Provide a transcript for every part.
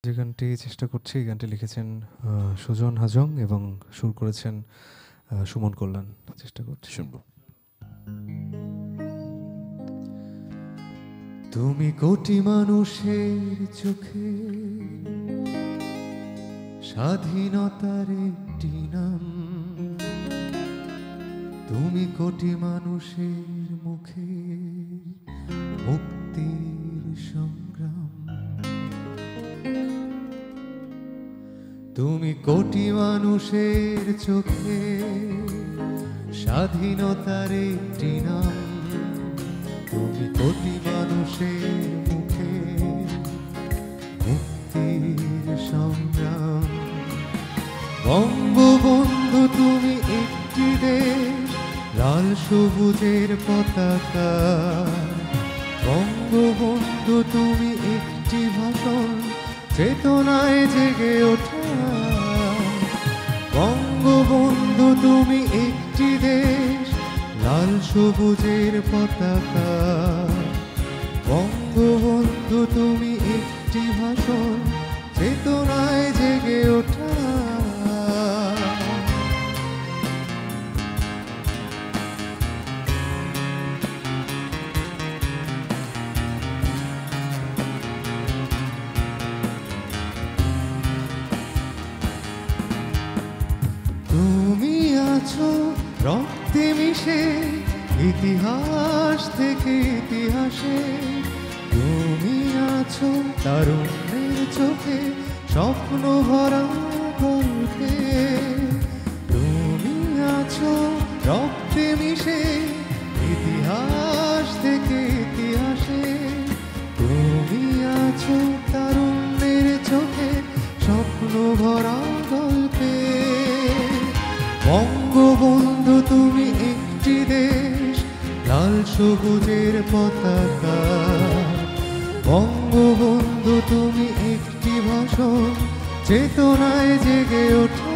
যে গানটি চেষ্টা করছি, এই গানটি লিখেছেন সুজন হাজং এবং সুর করেছেন সুমন কল্যাণ। চেষ্টা করছি। শুনব। তুমি কোটি মানুষের চোখে স্বাধীনতার একটি নাম, তুমি কোটি মানুষের মুখে মুক্তির সংগ্রাম, তুমি কোটি মানুষের চোখে স্বাধীনতার একটি নাম, তুমি কোটি মানুষের মুখে মুক্তির সংগ্রাম। বঙ্গবন্ধু তুমি একটি দেশ, লাল সবুজের পতাকা। বঙ্গবন্ধু তুমি একটি ভাষণ, চেতনায় জেগে ওঠা। বঙ্গবন্ধু তুমি একটি দেশ, লাল সবুজের পতাকা। বঙ্গবন্ধু তুমি একটি ভাষণ, চেতনায় জেগে ওঠা। তুমি আছো রক্তে মিশে ইতিহাস থেকে ইতিহাসে, তুমি আছো তারুণ্যের চোখে স্বপ্ন ভরা গল্পে। তুমি আছো রক্তে মিশে ইতিহাস থেকে ইতিহাসে, তুমি আছো তারুণ্যের চোখে স্বপ্ন ভরা গল্পে। বঙ্গবন্ধু তুমি একটি দেশ, লাল সবুজের পতাকা। বঙ্গবন্ধু তুমি একটি ভাষণ, চেতনায় জেগে ওঠা।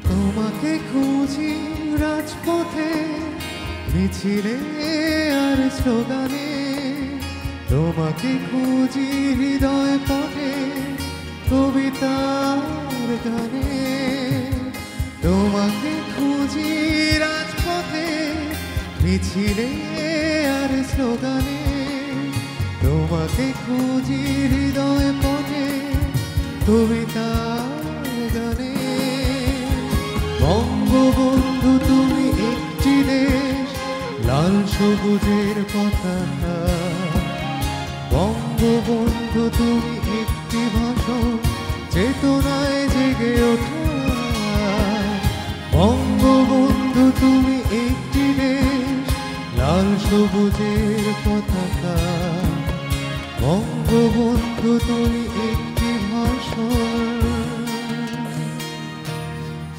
তোমাকে খুঁজি রাজপথে, মিছিলে আর স্লোগানে। তোমাকে খুঁজি হৃদয় পটে, কবিতার গানে। তোমাকে খুঁজি রাজপথে, মিছিলে আর স্লোগানে। তোমাকে খুঁজি হৃদয় পটে, কবিতার গানে। বঙ্গবন্ধু তুমি একটি দেশ, লাল সবুজের পতাকা। বঙ্গবন্ধু তুমি একটি ভাষণ, চেতনায় জেগে ওঠা। বঙ্গবন্ধু তুমি একটি দেশ, লাল সবুজের পতাকা। বঙ্গবন্ধু তুমি একটি ভাষণ,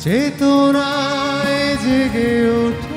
চেতনায় জেগে ওঠা।